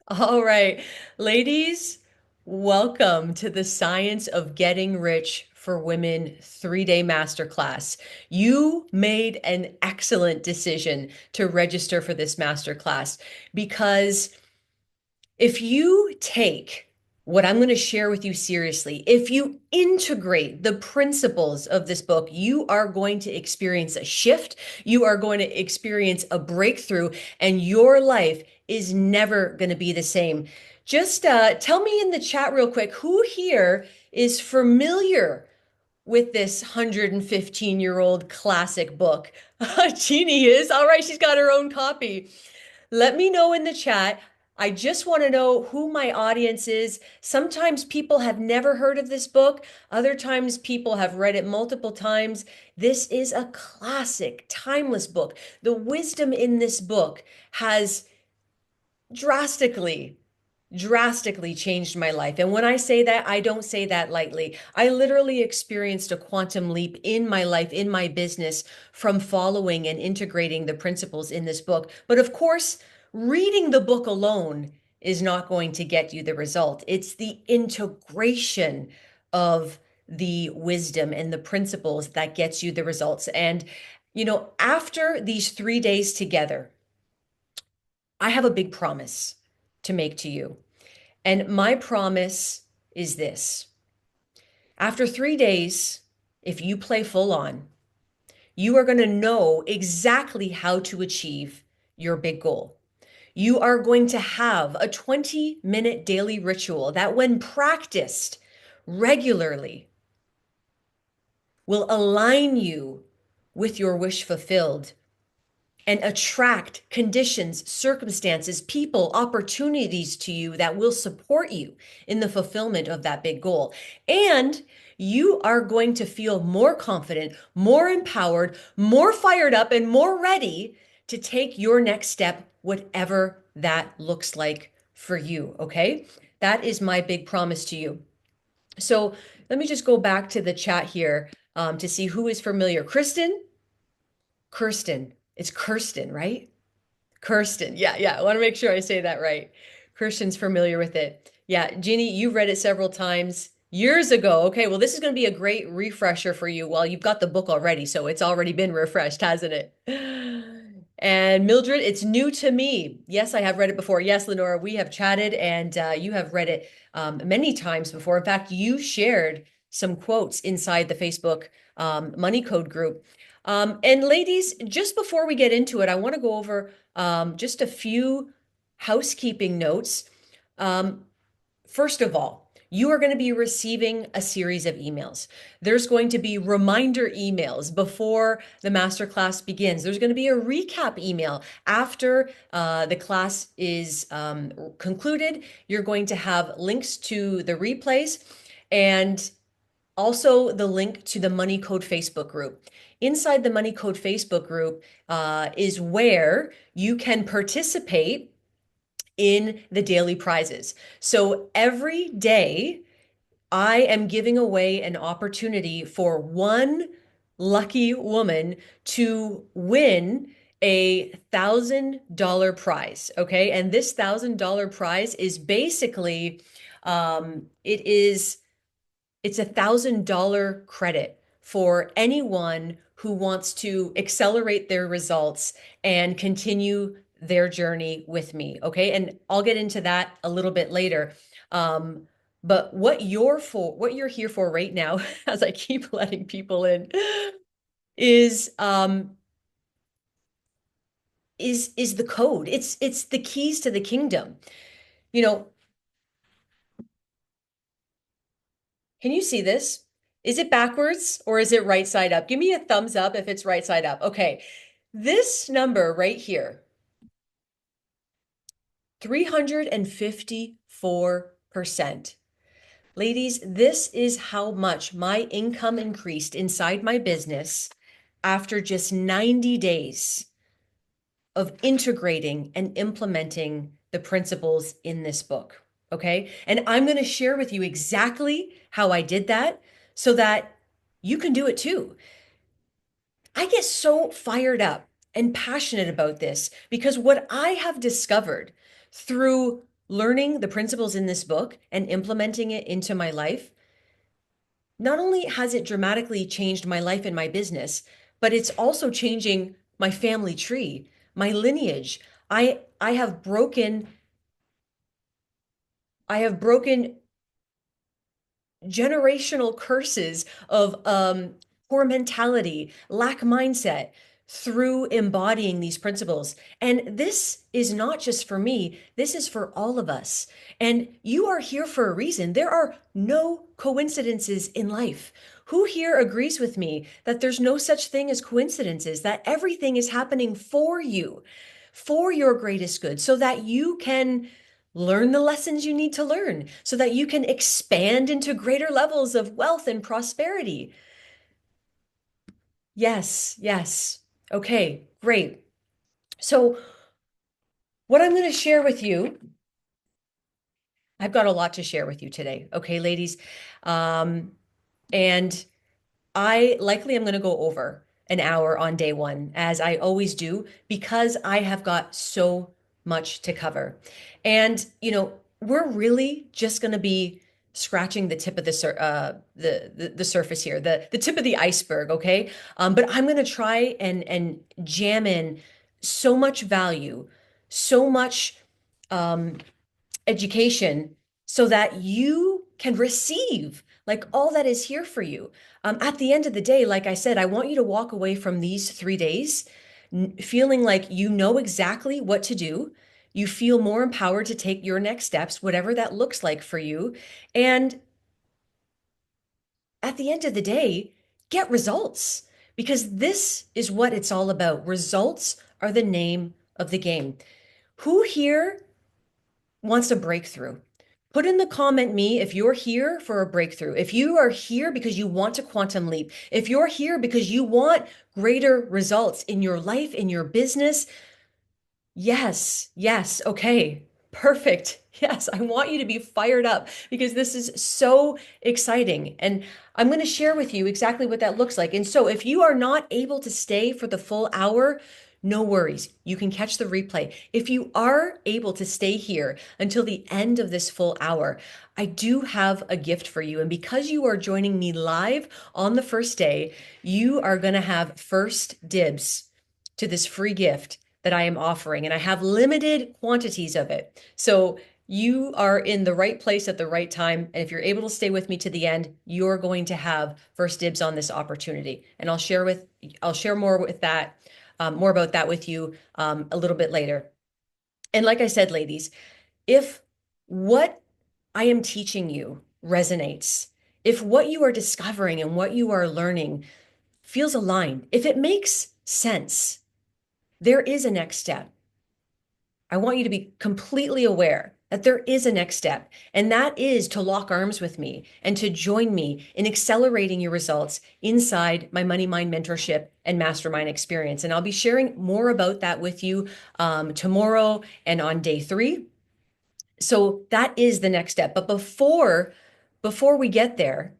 All right, ladies, welcome to the Science of Getting Rich for Women 3-day masterclass. You made an excellent decision to register for this masterclass because if you take what I'm going to share with you seriously, if you integrate the principles of this book, you are going to experience a shift. You are going to experience a breakthrough, and your life is never going to be the same. Just tell me in the chat real quick who here is familiar with this 115-year-old classic book. Jeannie is. All right, she's got her own copy. Let me know in the chat. I just want to know who my audience is. Sometimes people have never heard of this book. Other times people have read it multiple times. This is a classic, timeless book. The wisdom in this book has drastically drastically changed my life. And when I say that, I don't say that lightly. I literally experienced a quantum leap in my life, in my business, from following and integrating the principles in this book. But of course, reading the book alone is not going to get you the result. It's the integration of the wisdom and the principles that gets you the results. And, after these 3 days together, I have a big promise to make to you. And my promise is this. After 3 days, if you play full on, you are going to know exactly how to achieve your big goal. You are going to have a 20-minute daily ritual that, when practiced regularly, will align you with your wish fulfilled and attract conditions, circumstances, people, opportunities to you that will support you in the fulfillment of that big goal. And you are going to feel more confident, more empowered, more fired up, and more ready to take your next step, whatever that looks like for you. Okay. That is my big promise to you. So let me just go back to the chat here to see who is familiar. Kirsten. It's Kirsten, right? Kirsten. Yeah, yeah. I want to make sure I say that right. Kirsten's familiar with it. Yeah, Jeannie, you read it several times years ago. Okay, well, this is going to be a great refresher for you. Well, you've got the book already, so it's already been refreshed, hasn't it? And Mildred, it's new to me. Yes, I have read it before. Yes, Lenora, we have chatted and you have read it many times before. In fact, you shared some quotes inside the Facebook Money Code group. And ladies, just before we get into it, I want to go over just a few housekeeping notes. Um, First of all, you are going to be receiving a series of emails. There's going to be reminder emails before the masterclass begins. There's going to be a recap email after the class is concluded. You're going to have links to the replays and also the link to the Money Code Facebook group. Inside the Money Code Facebook group is where you can participate in the daily prizes. So every day, I am giving away an opportunity for one lucky woman to win $1,000 prize. Okay. And this $1,000 prize is basically, it's $1,000 credit for anyone who wants to accelerate their results and continue their journey with me. Okay. And I'll get into that a little bit later. But what you're here for right now, as I keep letting people in, is is the code. It's the keys to the kingdom. You know, can you see this? Is it backwards or is it right side up? Give me a thumbs up if it's right side up. Okay. This number right here, 354%. Ladies, this is how much my income increased inside my business after just 90 days of integrating and implementing the principles in this book. Okay. And I'm going to share with you exactly how I did that so that you can do it too. I get so fired up and passionate about this because what I have discovered through learning the principles in this book and implementing it into my life, not only has it dramatically changed my life and my business, but it's also changing my family tree, my lineage. I have broken generational curses of poor mentality, lack mindset through embodying these principles. And this is not just for me, this is for all of us. And you are here for a reason. There are no coincidences in life. Who here agrees with me that there's no such thing as coincidences, that everything is happening for you, for your greatest good, so that you can learn the lessons you need to learn so that you can expand into greater levels of wealth and prosperity. Yes, yes. Okay, great. So, what I'm going to share with you, I've got a lot to share with you today. Okay, ladies. And I likely am going to go over an hour on day one, as I always do, because I have got so much to cover. And, we're really just going to be scratching the tip of the surface here, the tip of the iceberg, okay? But I'm going to try and jam in so much value, so much um, education so that you can receive like all that is here for you. At the end of the day, like I said, I want you to walk away from these 3 days feeling like you know exactly what to do. You feel more empowered to take your next steps, whatever that looks like for you. And at the end of the day, get results because this is what it's all about. Results are the name of the game. Who here wants a breakthrough? Put in the comment me if you're here for a breakthrough. If you are here because you want to quantum leap, if you're here because you want greater results in your life, in your business, yes, yes, okay, perfect. Yes, I want you to be fired up because this is so exciting. And I'm going to share with you exactly what that looks like. And so if you are not able to stay for the full hour, no worries. You can catch the replay. If you are able to stay here until the end of this full hour, I do have a gift for you. And because you are joining me live on the first day, you are going to have first dibs to this free gift that I am offering, and I have limited quantities of it. So you are in the right place at the right time. And if you're able to stay with me to the end, you're going to have first dibs on this opportunity. And I'll share more with that, more about that with you a little bit later. And like I said, ladies, if what I am teaching you resonates, if what you are discovering and what you are learning feels aligned, if it makes sense, there is a next step. I want you to be completely aware that there is a next step, and that is to lock arms with me and to join me in accelerating your results inside my Money Mind mentorship and mastermind experience. And I'll be sharing more about that with you tomorrow and on day 3. So that is the next step. But before we get there,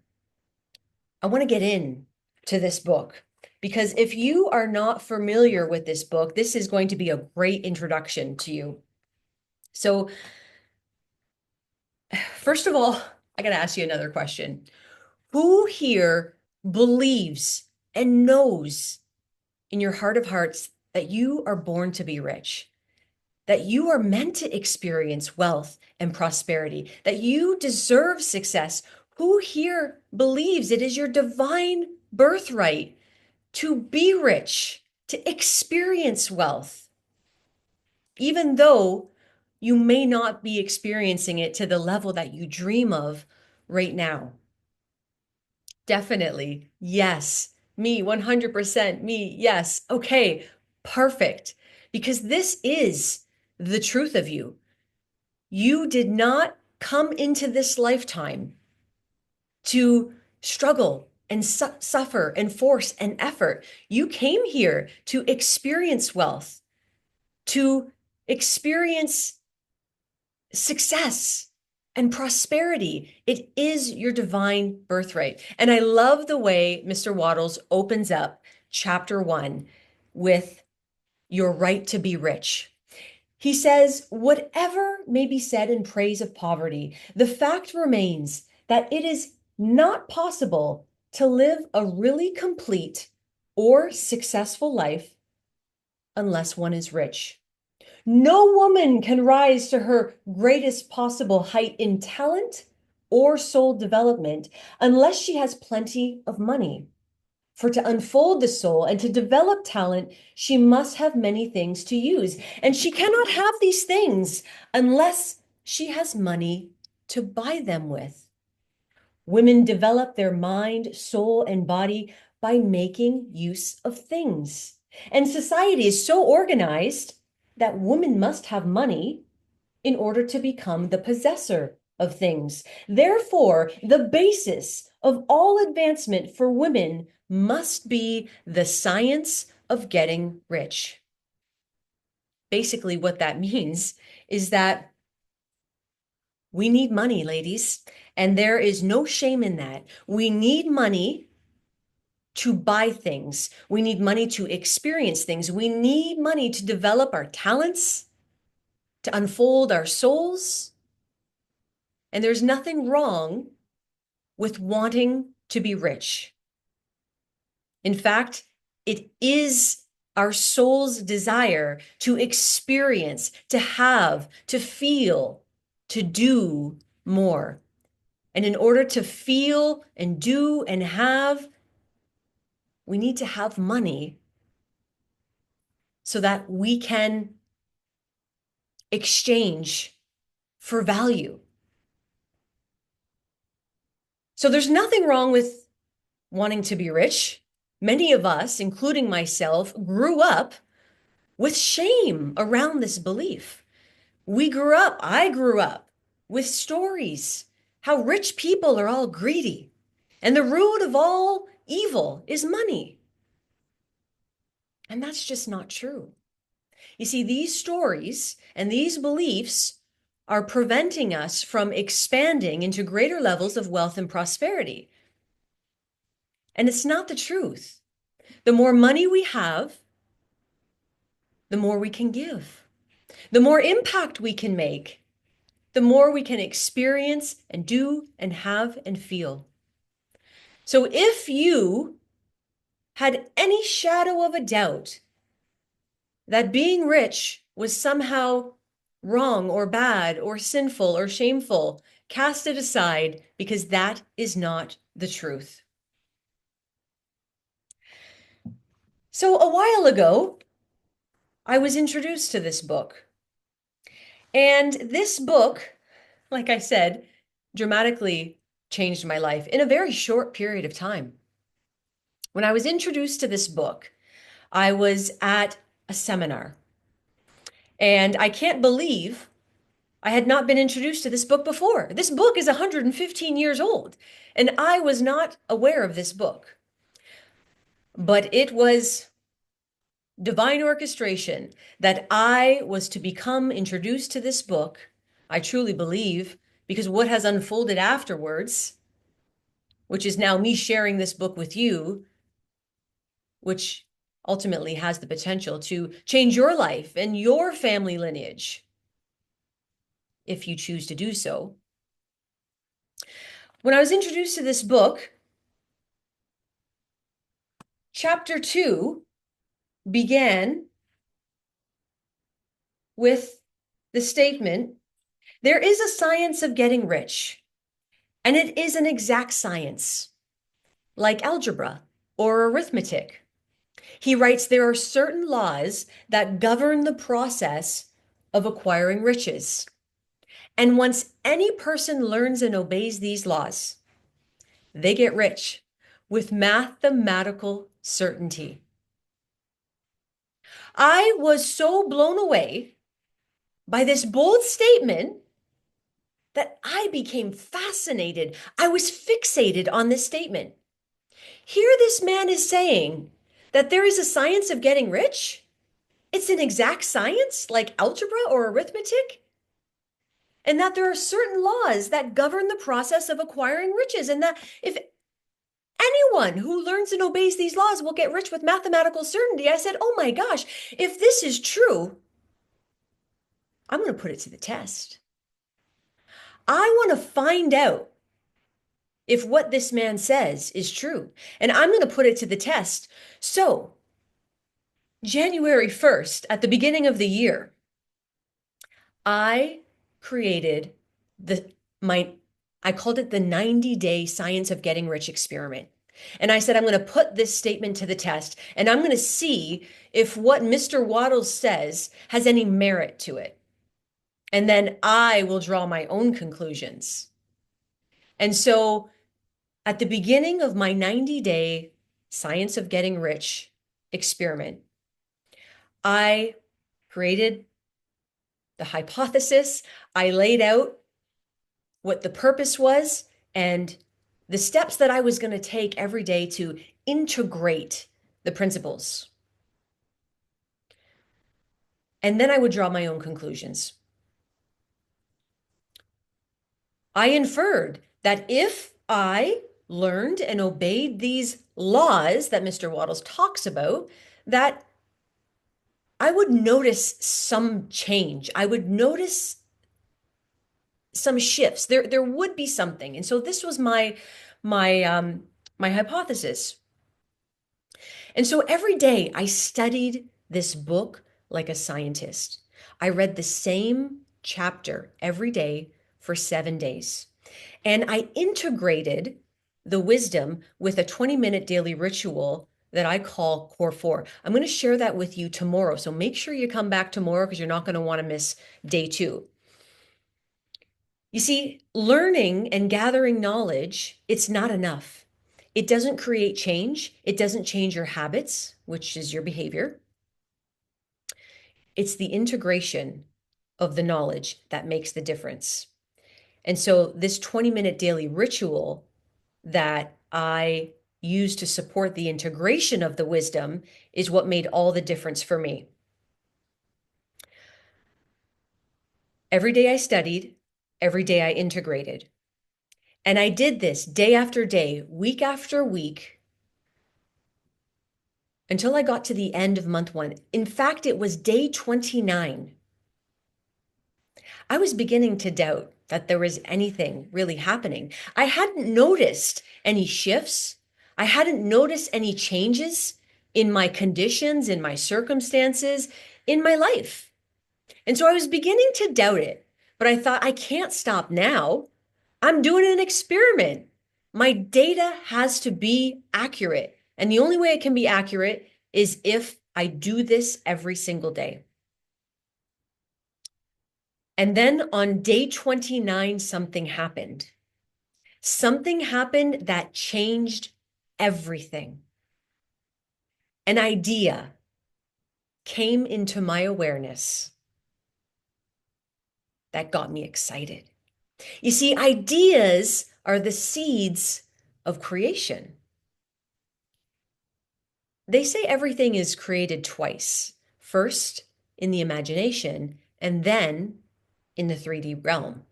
I want to get in to this book because if you are not familiar with this book, this is going to be a great introduction to you. So, first of all, I got to ask you another question. Who here believes and knows in your heart of hearts that you are born to be rich? That you are meant to experience wealth and prosperity, that you deserve success? Who here believes it is your divine birthright to be rich, to experience wealth, even though you may not be experiencing it to the level that you dream of right now? Definitely. Yes. Me, 100%. Me. Yes. Okay. Perfect. Because this is the truth of you. You did not come into this lifetime to struggle and suffer and force and effort. You came here to experience wealth, to experience success and prosperity. It is your divine birthright. And I love the way Mr. Waddles opens up chapter 1 with your right to be rich. He says, whatever may be said in praise of poverty, the fact remains that it is not possible to live a really complete or successful life unless one is rich. No woman can rise to her greatest possible height in talent or soul development unless she has plenty of money. For to unfold the soul and to develop talent, she must have many things to use. And she cannot have these things unless she has money to buy them with. Women develop their mind, soul, and body by making use of things. And society is so organized that women must have money in order to become the possessor of things. Therefore, the basis of all advancement for women must be the science of getting rich. Basically, what that means is that we need money, ladies, and there is no shame in that. We need money to buy things. We need money to experience things. We need money to develop our talents, to unfold our souls. And there's nothing wrong with wanting to be rich. In fact, it is our soul's desire to experience, to have, to feel, to do more. And in order to feel and do and have, we need to have money so that we can exchange for value. So there's nothing wrong with wanting to be rich. Many of us, including myself, grew up with shame around this belief. I grew up with stories how rich people are all greedy and the root of all evil is money. And that's just not true. You see, these stories and these beliefs are preventing us from expanding into greater levels of wealth and prosperity. And it's not the truth. The more money we have, the more we can give. The more impact we can make, the more we can experience and do and have and feel. So if you had any shadow of a doubt that being rich was somehow wrong or bad or sinful or shameful, cast it aside because that is not the truth. So a while ago, I was introduced to this book. And this book, like I said, dramatically changed my life in a very short period of time. When I was introduced to this book, I was at a seminar. And I can't believe I had not been introduced to this book before. This book is 115 years old, and I was not aware of this book. But it was divine orchestration that I was to become introduced to this book. I truly believe, because what has unfolded afterwards, which is now me sharing this book with you, which ultimately has the potential to change your life and your family lineage, if you choose to do so. When I was introduced to this book, chapter 2 began with the statement, there is a science of getting rich, and it is an exact science, like algebra or arithmetic. He writes, there are certain laws that govern the process of acquiring riches. And once any person learns and obeys these laws, they get rich with mathematical certainty. I was so blown away by this bold statement that I became fascinated. I was fixated on this statement. Here, this man is saying that there is a science of getting rich. It's an exact science like algebra or arithmetic. And that there are certain laws that govern the process of acquiring riches. And that if anyone who learns and obeys these laws will get rich with mathematical certainty. I said, oh my gosh, if this is true, I'm going to put it to the test. I want to find out if what this man says is true, and I'm going to put it to the test. So, January 1st, at the beginning of the year, I created the my I called it the 90-day science of getting rich experiment. And I said, I'm going to put this statement to the test and I'm going to see if what Mr. Wattles says has any merit to it. And then I will draw my own conclusions. And so at the beginning of my 90-day science of getting rich experiment, I created the hypothesis. I laid out what the purpose was and the steps that I was going to take every day to integrate the principles. And then I would draw my own conclusions. I inferred that if I learned and obeyed these laws that Mr. Wattles talks about, that I would notice some change. I would notice some shifts. There would be something. And so this was my hypothesis. And so every day I studied this book like a scientist. I read the same chapter every day for 7 days. And I integrated the wisdom with a 20-minute daily ritual that I call Core 4. I'm going to share that with you tomorrow. So make sure you come back tomorrow because you're not going to want to miss day 2. You see, learning and gathering knowledge, it's not enough. It doesn't create change. It doesn't change your habits, which is your behavior. It's the integration of the knowledge that makes the difference. And so this 20-minute daily ritual that I use to support the integration of the wisdom is what made all the difference for me. Every day I studied, every day I integrated. And I did this day after day, week after week, until I got to the end of month 1. In fact, it was day 29. I was beginning to doubt that there was anything really happening. I hadn't noticed any shifts. I hadn't noticed any changes in my conditions, in my circumstances, in my life. And so I was beginning to doubt it, but I thought, I can't stop now. I'm doing an experiment. My data has to be accurate. And the only way it can be accurate is if I do this every single day. And then on day 29, something happened. Something happened that changed everything. An idea came into my awareness that got me excited. You see, ideas are the seeds of creation. They say everything is created twice, first in the imagination and then in the 3D realm.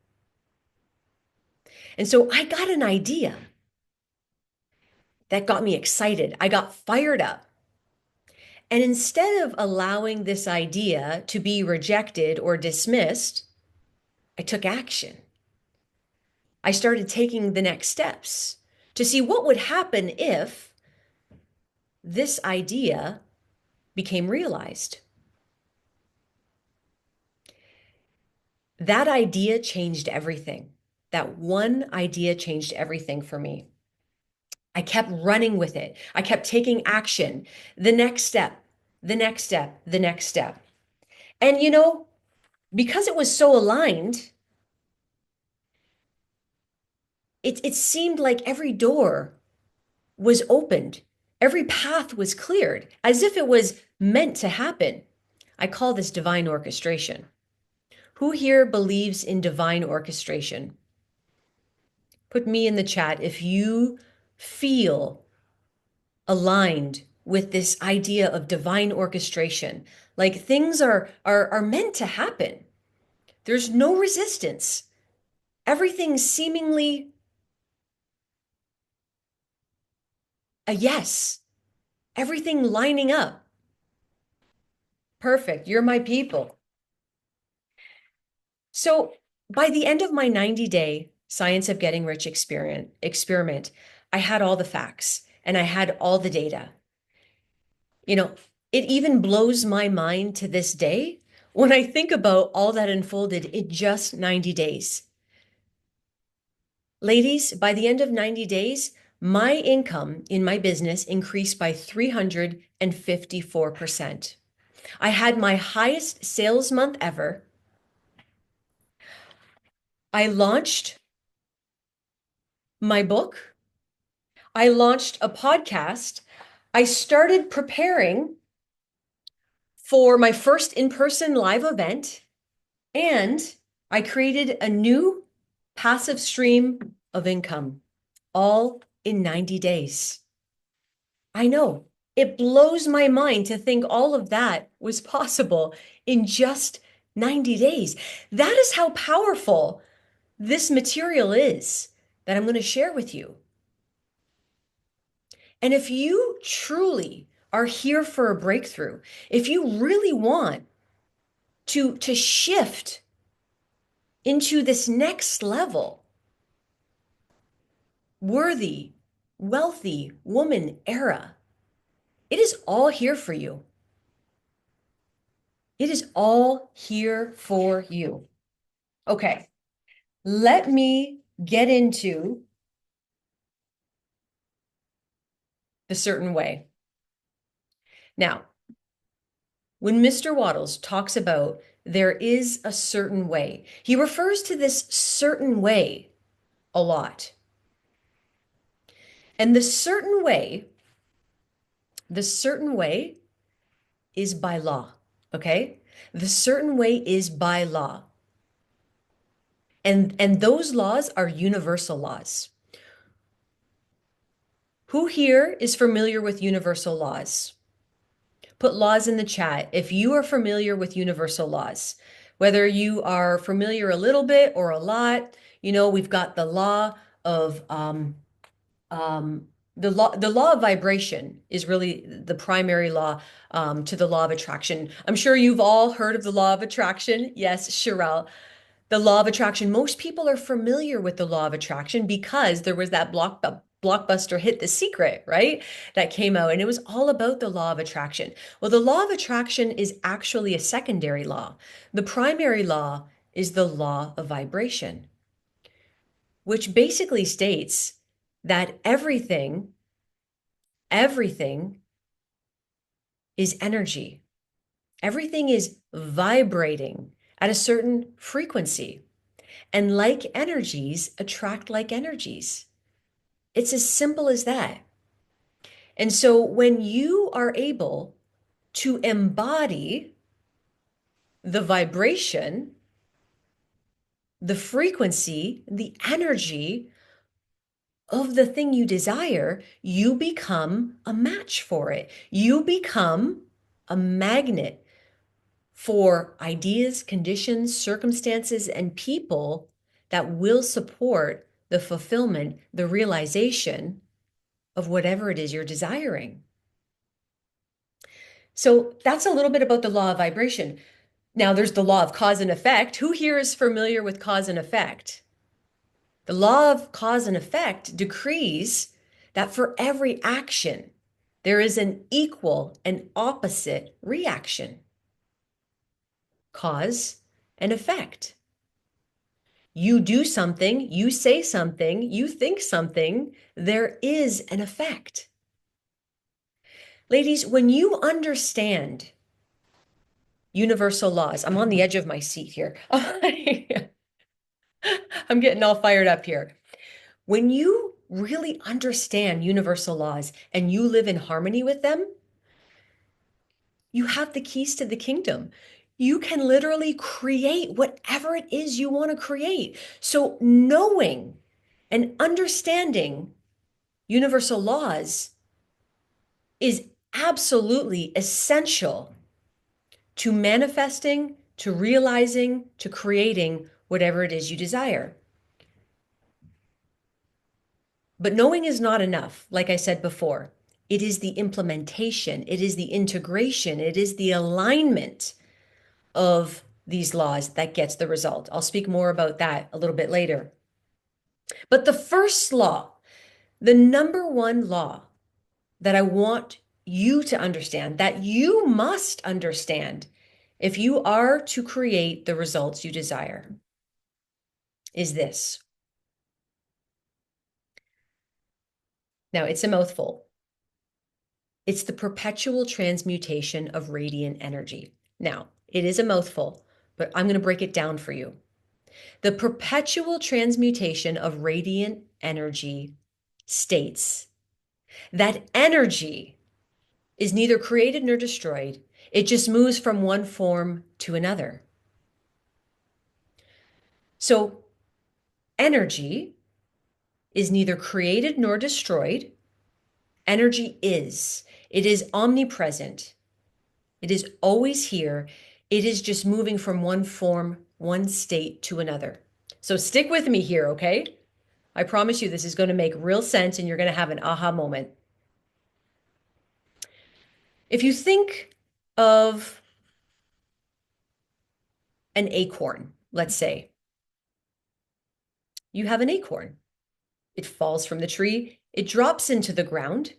And so I got an idea that got me excited. I got fired up. And instead of allowing this idea to be rejected or dismissed, I took action. I started taking the next steps to see what would happen if this idea became realized. That idea changed everything. That one idea changed everything for me. I kept running with it. I kept taking action. The next step, the next step, the next step. And because it was so aligned, it seemed like every door was opened. Every path was cleared, as if it was meant to happen. I call this divine orchestration. Who here believes in divine orchestration? Put me in the chat if you feel aligned with this idea of divine orchestration. Like things are meant to happen. There's no resistance. Everything seemingly a yes. Everything lining up. Perfect. You're my people. So by the end of my 90-day Science of Getting Rich experiment, I had all the facts and I had all the data. You know, it even blows my mind to this day when I think about all that unfolded in just 90 days. Ladies, by the end of 90 days, my income in my business increased by 354%. I had my highest sales month ever. I launched my book. I launched a podcast. I started preparing for my first in-person live event, and I created a new passive stream of income, all in 90 days. I know it blows my mind to think all of that was possible in just 90 days. That is how powerful this material is that I'm going to share with you. And if you truly are here for a breakthrough, if you really want to shift into this next level, worthy, wealthy woman era, it is all here for you. It is all here for you. Okay, let me get into the certain way. Now, when Mr. Wattles talks about there is a certain way, he refers to this certain way a lot. And the certain way is by law, okay? The certain way is by law. And those laws are universal laws. Who here is familiar with universal laws? Put laws in the chat if you are familiar with universal laws. Whether you are familiar a little bit or a lot, we've got the law of the law of vibration is really the primary law to the law of attraction. I'm sure you've all heard of the law of attraction. Yes, Sherelle. The law of attraction. Most people are familiar with the law of attraction because there was that blockbuster hit, The Secret, right? That came out, and it was all about the law of attraction. Well, the law of attraction is actually a secondary law. The primary law is the law of vibration, which basically states that everything is energy. Everything is vibrating at a certain frequency. And like energies attract like energies. It's as simple as that. And so when you are able to embody the vibration, the frequency, the energy of the thing you desire, you become a match for it. You become a magnet for ideas, conditions, circumstances, and people that will support the fulfillment, the realization of whatever it is you're desiring. So that's a little bit about the law of vibration. Now there's the law of cause and effect. Who here is familiar with cause and effect? The law of cause and effect decrees that for every action, there is an equal and opposite reaction. Cause and effect. You do something, you say something, you think something, there is an effect. Ladies, when you understand universal laws, I'm on the edge of my seat here. I'm getting all fired up here. When you really understand universal laws and you live in harmony with them, you have the keys to the kingdom. You can literally create whatever it is you want to create. So knowing and understanding universal laws is absolutely essential to manifesting, to realizing, to creating whatever it is you desire. But knowing is not enough, like I said before. It is the implementation, it is the integration, it is the alignment of these laws that gets the result. I'll speak more about that a little bit later. But the first law, the number one law that I want you to understand, that you must understand if you are to create the results you desire, is this. Now, it's a mouthful. It's the perpetual transmutation of radiant energy. Now, it is a mouthful, but I'm going to break it down for you. The perpetual transmutation of radiant energy states that energy is neither created nor destroyed. It just moves from one form to another. So energy is neither created nor destroyed. Energy is. It is omnipresent. It is always here. It is just moving from one form, one state to another. So stick with me here, okay? I promise you this is going to make real sense and you're going to have an aha moment. If you think of an acorn, let's say, you have an acorn. It falls from the tree, it drops into the ground.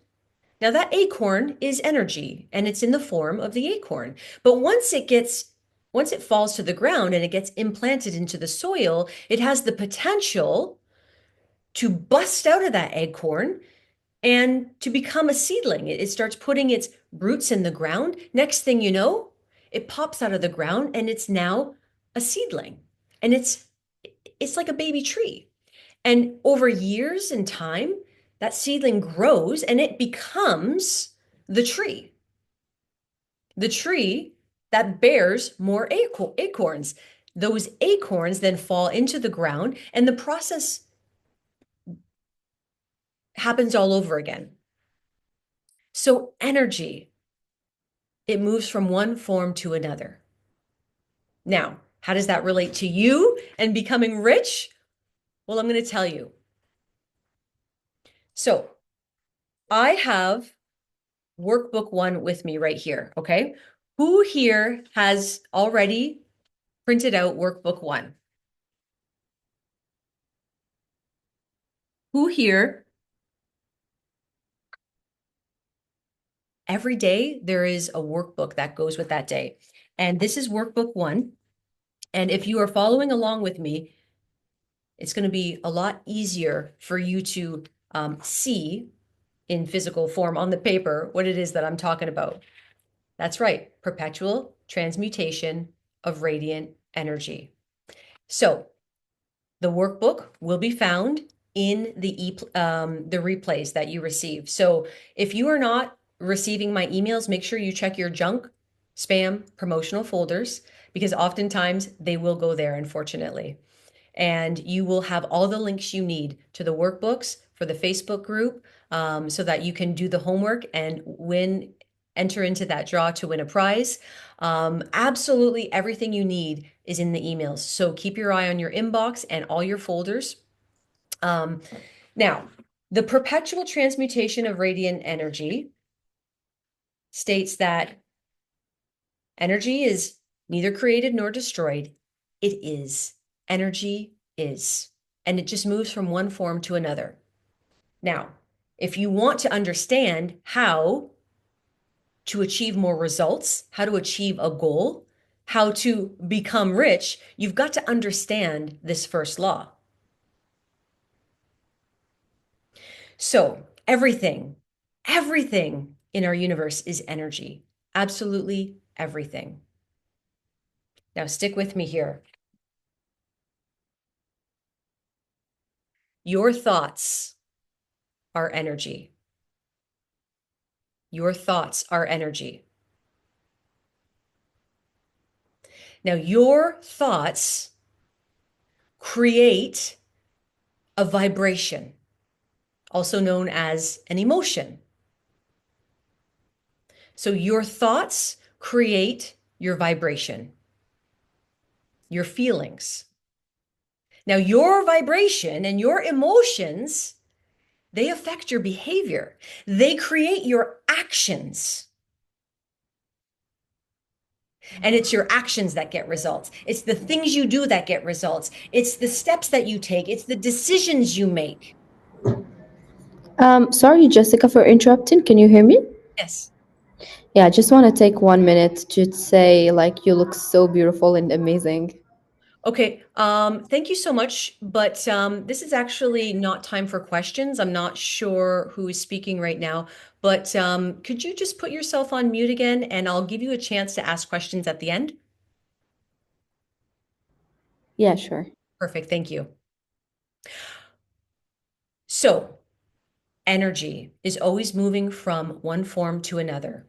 Now that acorn is energy and it's in the form of the acorn. But once it falls to the ground and it gets implanted into the soil, it has the potential to bust out of that acorn and to become a seedling. It starts putting its roots in the ground. Next thing you know, it pops out of the ground and it's now a seedling. And it's like a baby tree. And over years and time, that seedling grows and it becomes the tree. The tree that bears more acorns. Those acorns then fall into the ground and the process happens all over again. So energy, it moves from one form to another. Now, how does that relate to you and becoming rich? Well, I'm going to tell you. So I have workbook 1 with me right here, okay? Who here has already printed out workbook 1? Who here? Every day there is a workbook that goes with that day. And this is workbook 1. And if you are following along with me, it's going to be a lot easier for you to see in physical form on the paper what it is that I'm talking about. That's right, perpetual transmutation of radiant energy. So the workbook will be found in the replays that you receive. So if you are not receiving my emails, make sure you check your junk, spam, promotional folders, because oftentimes they will go there, unfortunately. And you will have all the links you need to the workbooks for the Facebook group, so that you can do the homework and enter into that draw to win a prize. Absolutely everything you need is in the emails. So keep your eye on your inbox and all your folders. Now, the perpetual transmutation of radiant energy states that energy is neither created nor destroyed. It is. Energy is. And it just moves from one form to another. Now, if you want to understand how to achieve more results, how to achieve a goal, how to become rich, you've got to understand this first law. So everything in our universe is energy. Absolutely everything. Now stick with me here. Your thoughts are energy. Your thoughts are energy. Now, your thoughts create a vibration, also known as an emotion. So your thoughts create your vibration, your feelings. Now, your vibration and your emotions, they affect your behavior. They create your actions. And it's your actions that get results. It's the things you do that get results. It's the steps that you take. It's the decisions you make. Sorry, Jessica, for interrupting. Can you hear me? Yes. Yeah, I just want to take 1 minute to say, like, you look so beautiful and amazing. Okay. Thank you so much. But this is actually not time for questions. I'm not sure who is speaking right now, but could you just put yourself on mute again and I'll give you a chance to ask questions at the end? Yeah, sure. Perfect. Thank you. So, energy is always moving from one form to another.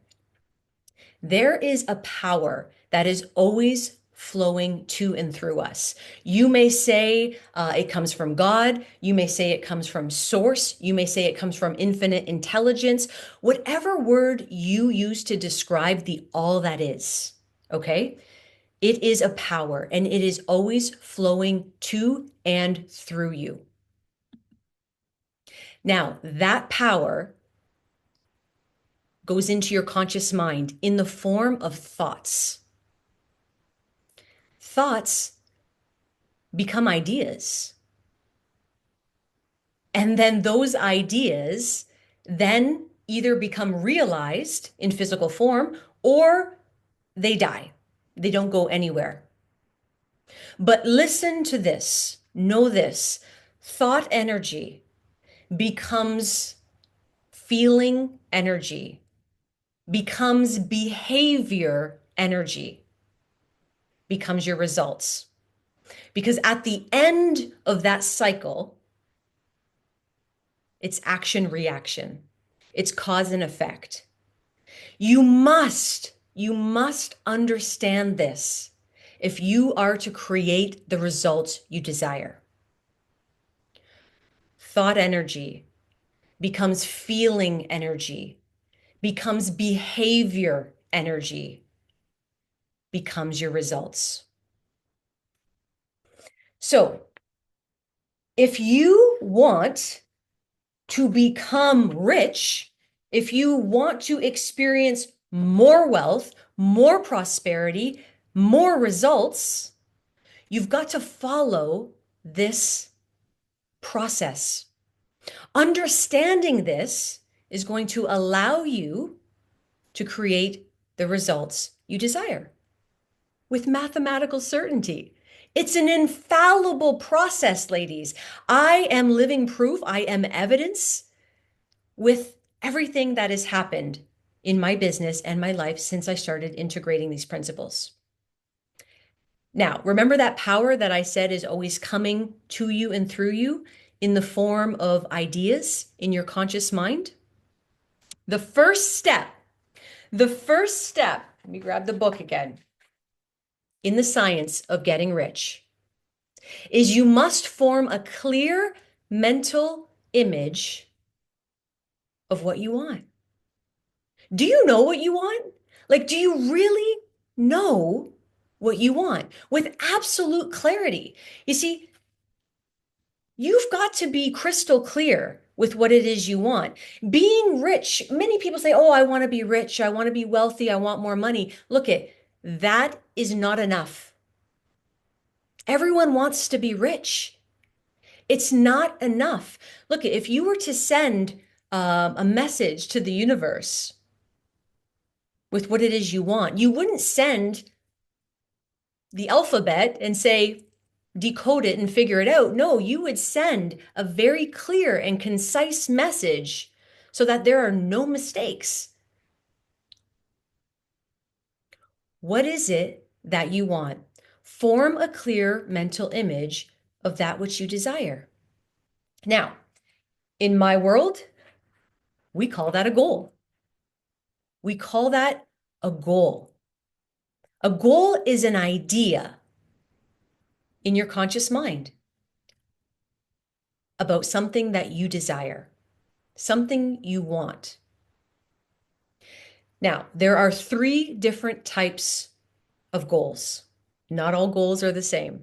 There is a power that is always flowing to and through us. You may say it comes from God. You may say it comes from source. You may say it comes from infinite intelligence. Whatever word you use to describe the all that is, okay? It is a power and it is always flowing to and through you. Now, that power goes into your conscious mind in the form of thoughts. Thoughts become ideas. And then those ideas then either become realized in physical form or they die. They don't go anywhere. But listen to this, know this thought energy becomes feeling energy, becomes behavior energy, becomes your results. Because at the end of that cycle, it's action reaction, it's cause and effect. You must understand this if you are to create the results you desire. Thought energy becomes feeling energy, becomes behavior energy, becomes your results. So, if you want to become rich, if you want to experience more wealth, more prosperity, more results, you've got to follow this process. Understanding this is going to allow you to create the results you desire with mathematical certainty. It's an infallible process, ladies. I am living proof, I am evidence with everything that has happened in my business and my life since I started integrating these principles. Now, remember that power that I said is always coming to you and through you in the form of ideas in your conscious mind? The first step, let me grab the book again, in the science of getting rich is you must form a clear mental image of what you want. Do you know what you want? Like, do you really know what you want with absolute clarity? You see, you've got to be crystal clear with what it is you want. Being rich, many people say, oh, I want to be rich. I want to be wealthy. I want more money. Look at that is not enough. Everyone wants to be rich. It's not enough. Look, if you were to send a message to the universe with what it is you want, you wouldn't send the alphabet and say, decode it and figure it out. No, you would send a very clear and concise message so that there are no mistakes. What is it that you want? Form a clear mental image of that which you desire. Now, in my world, we call that a goal. We call that a goal. A goal is an idea in your conscious mind about something that you desire, something you want. Now, there are three different types of goals. Not all goals are the same.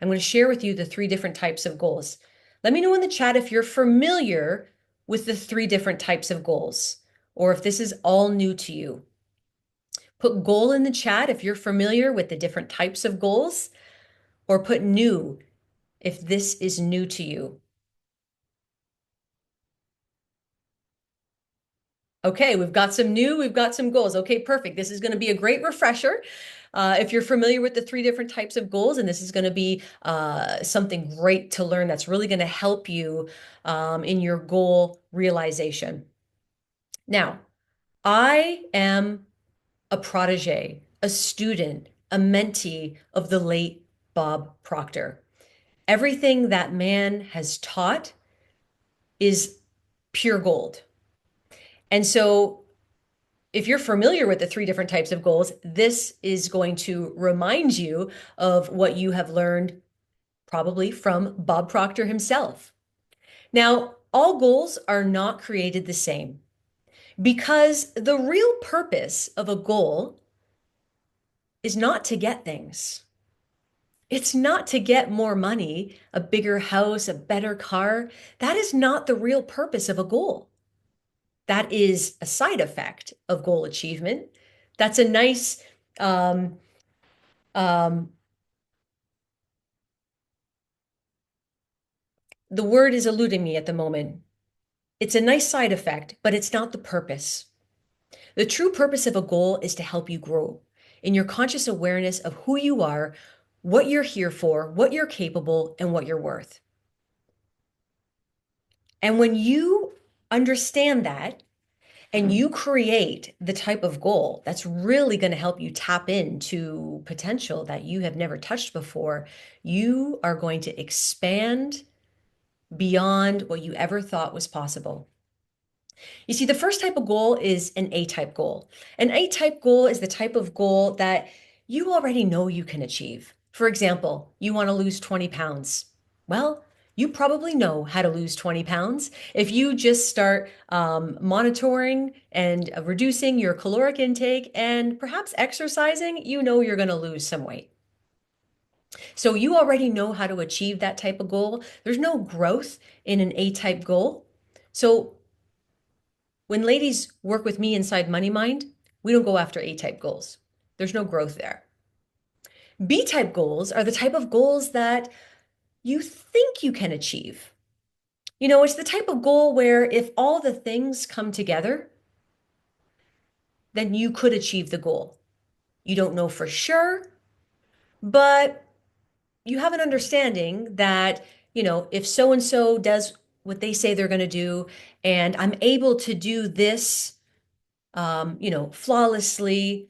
I'm going to share with you the three different types of goals. Let me know in the chat if you're familiar with the three different types of goals or if this is all new to you. Put goal in the chat if you're familiar with the different types of goals, or put new if this is new to you. Okay, we've got some new, we've got some goals. Okay, perfect. This is going to be a great refresher. If you're familiar with the 3 different types of goals, and this is going to be something great to learn that's really going to help you in your goal realization. Now, I am a protege, a student, a mentee of the late Bob Proctor. Everything that man has taught is pure gold. And so if you're familiar with the 3 different types of goals, this is going to remind you of what you have learned probably from Bob Proctor himself. Now, all goals are not created the same because the real purpose of a goal is not to get things. It's not to get more money, a bigger house, a better car. That is not the real purpose of a goal. That is a side effect of goal achievement. That's a nice um, the word is eluding me at the moment. It's a nice side effect, but it's not the purpose. The true purpose of a goal is to help you grow in your conscious awareness of who you are, what you're here for, what you're capable, and what you're worth. And when you understand that and you create the type of goal that's really going to help you tap into potential that you have never touched before, you are going to expand beyond what you ever thought was possible. You see, the first type of goal is an A-type goal. An A-type goal is the type of goal that you already know you can achieve. For example, you want to lose 20 pounds. Well, you probably know how to lose 20 pounds. If you just start monitoring and reducing your caloric intake and perhaps exercising, you know you're going to lose some weight. So you already know how to achieve that type of goal. There's no growth in an A-type goal. So when ladies work with me inside Money Mind, we don't go after A-type goals. There's no growth there. B-type goals are the type of goals that you think you can achieve. You know, it's the type of goal where if all the things come together, then you could achieve the goal. You don't know for sure, but you have an understanding that, you know, if so and so does what they say they're going to do, and I'm able to do this, flawlessly,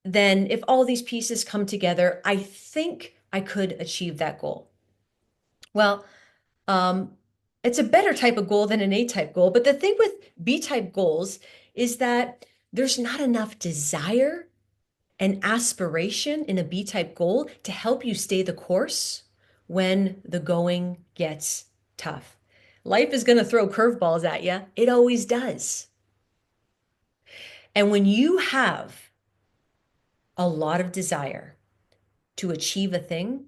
then if all these pieces come together, I think I could achieve that goal. Well, um, it's a better type of goal than an A-type goal. But the thing with B-type goals is that there's not enough desire and aspiration in a B-type goal to help you stay the course when the going gets tough. Life is going to throw curveballs at you. It always does. And when you have a lot of desire to achieve a thing,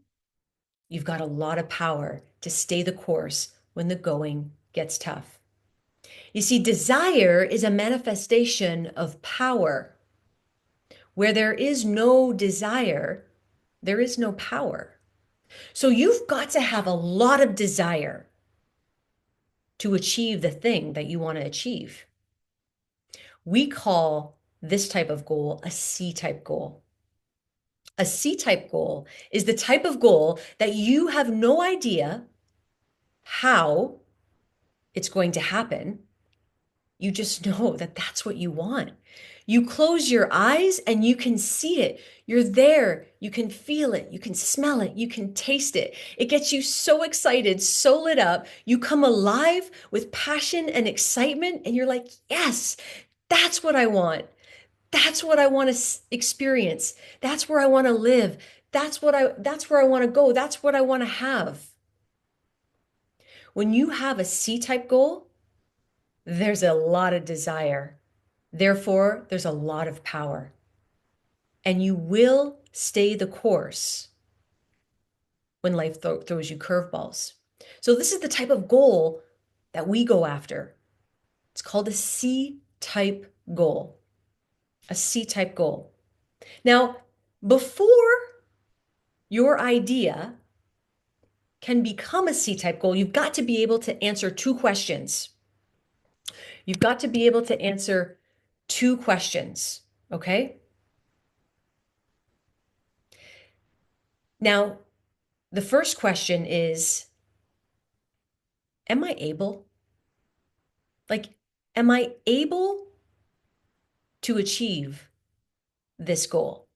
you've got a lot of power to stay the course when the going gets tough. You see, desire is a manifestation of power. Where there is no desire, there is no power. So you've got to have a lot of desire to achieve the thing that you want to achieve. We call this type of goal a C-type goal. A C-type goal is the type of goal that you have no idea how it's going to happen. You just know that that's what you want. You close your eyes and you can see it. You're there. You can feel it. You can smell it. You can taste it. It gets you so excited, so lit up. You come alive with passion and excitement, and you're like, yes, that's what I want. That's what I want to experience. That's where I want to live. That's where I want to go. That's what I want to have. When you have a C-type goal, there's a lot of desire. Therefore, there's a lot of power. And you will stay the course when life throws you curveballs. So this is the type of goal that we go after. It's called a C-type goal. A C-type goal. Now, before your idea can become a C-type goal, you've got to be able to answer two questions. You've got to be able to answer two questions, okay? Now, the first question is, am I able? Like, am I able to achieve this goal?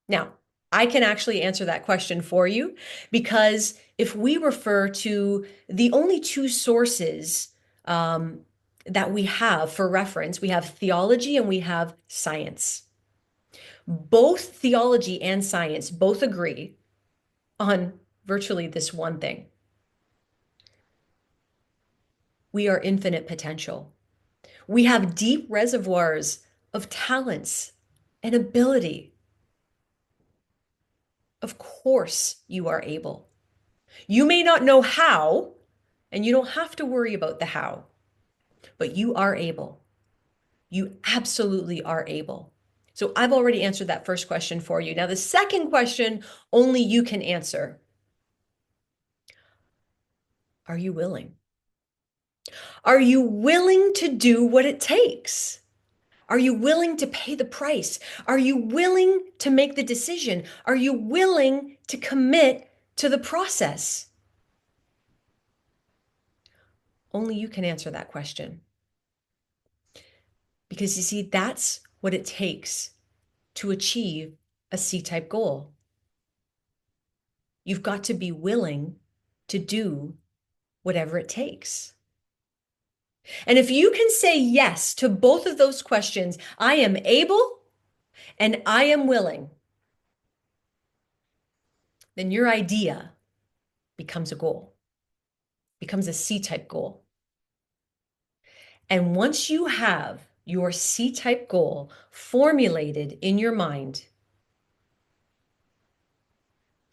Now, I can actually answer that question for you because if we refer to the only two sources that we have for reference, we have theology and we have science. Both theology and science both agree on virtually this one thing. We are infinite potential. We have deep reservoirs of talents and ability. Of course, you are able. You may not know how, and you don't have to worry about the how, but you are able. You absolutely are able. So I've already answered that first question for you. Now, the second question, only you can answer. Are you willing? Are you willing to do what it takes? Are you willing to pay the price? Are you willing to make the decision? Are you willing to commit to the process? Only you can answer that question. Because you see, that's what it takes to achieve a C-type goal. You've got to be willing to do whatever it takes. And if you can say yes to both of those questions, I am able and I am willing, then your idea becomes a goal, becomes a C-type goal. And once you have your C-type goal formulated in your mind,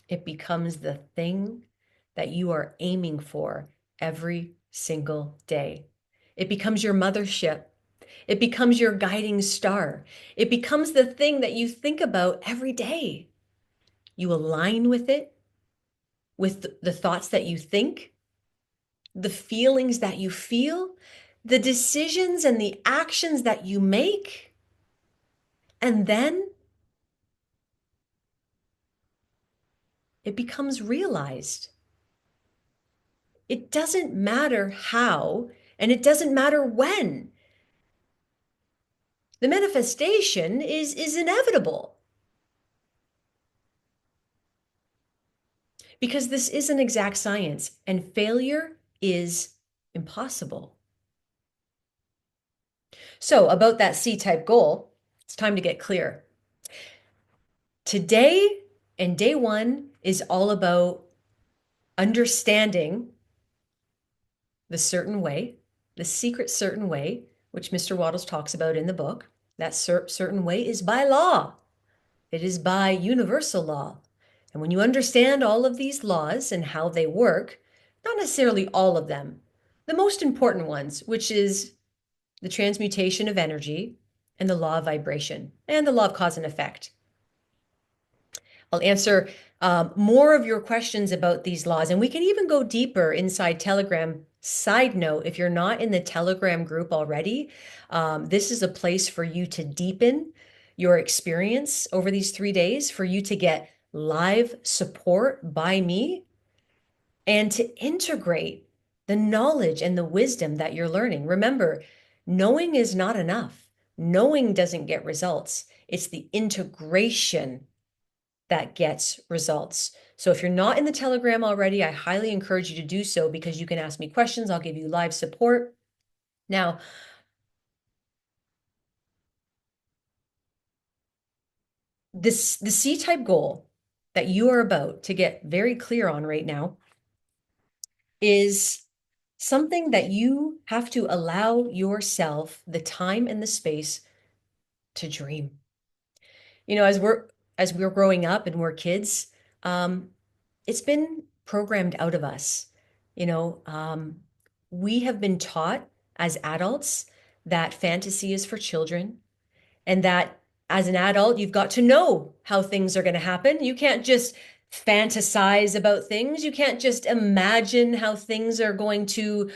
it becomes the thing that you are aiming for every single day. It becomes your mothership. It becomes your guiding star. It becomes the thing that you think about every day. You align with it, with the thoughts that you think, the feelings that you feel, the decisions and the actions that you make. And then it becomes realized. It doesn't matter how, and it doesn't matter when. The manifestation is inevitable because this is an exact science and failure is impossible. So about that C-type goal, it's time to get clear. Today and day one is all about understanding the certain way, the secret certain way, which Mr. Wattles talks about in the book. That certain way is by law. It is by universal law. And when you understand all of these laws and how they work, not necessarily all of them, the most important ones, which is the transmutation of energy and the law of vibration and the law of cause and effect. I'll answer more of your questions about these laws, and we can even go deeper inside Telegram. Side note, if you're not in the Telegram group already, this is a place for you to deepen your experience over these 3 days, for you to get live support by me and to integrate the knowledge and the wisdom that you're learning. Remember, knowing is not enough. Knowing doesn't get results. It's the integration that gets results. So if you're not in the Telegram already, I highly encourage you to do so because you can ask me questions. I'll give you live support. Now, the C-type goal that you are about to get very clear on right now is something that you have to allow yourself the time and the space to dream. You know, as we're growing up and we're kids, it's been programmed out of us. You know, we have been taught as adults that fantasy is for children and that As an adult, you've got to know how things are going to happen. You can't just fantasize about things. You can't just imagine how things are going to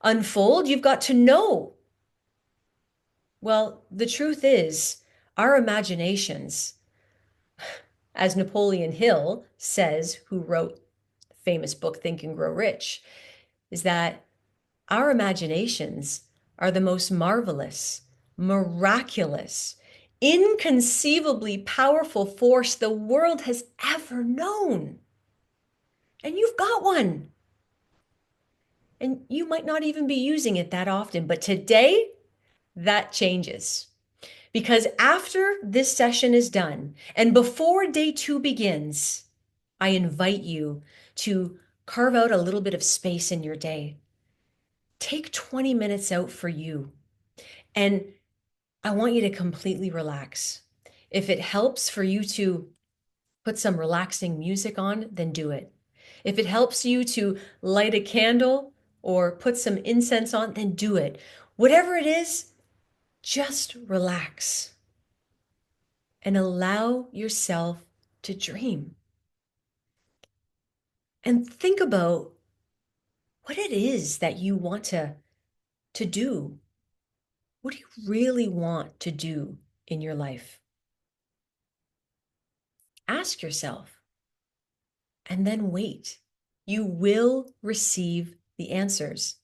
unfold. You've got to know. Well, the truth is, our imaginations, as Napoleon Hill says, who wrote the famous book Think and Grow Rich, is that our imaginations are the most marvelous, miraculous, inconceivably powerful force the world has ever known. And you've got one. And you might not even be using it that often, but today that changes. Because after this session is done and before day 2 begins, I invite you to carve out a little bit of space in your day. Take 20 minutes out for you. And I want you to completely relax. If it helps for you to put some relaxing music on, then do it. If it helps you to light a candle or put some incense on, then do it. Whatever it is, just relax and allow yourself to dream. And think about what it is that you want to do. What do you really want to do in your life? Ask yourself and then wait. You will receive the answers.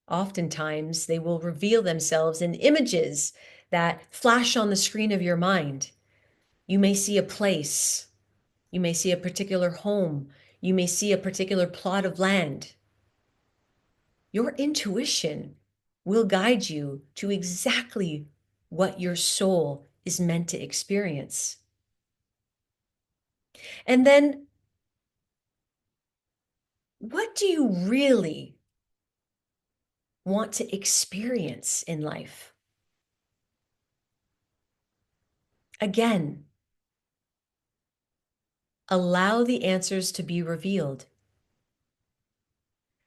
Oftentimes, they will reveal themselves in images that flash on the screen of your mind. You may see a place, you may see a particular home, you may see a particular plot of land. Your intuition will guide you to exactly what your soul is meant to experience. And then, what do you really want to experience in life? Again, allow the answers to be revealed.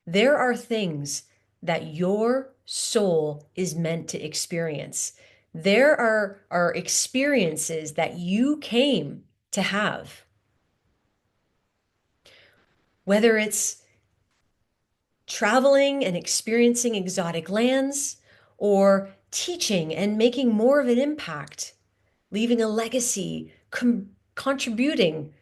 There are things that your soul is meant to experience. There are experiences that you came to have. Whether it's traveling and experiencing exotic lands, or teaching and making more of an impact, leaving a legacy, contributing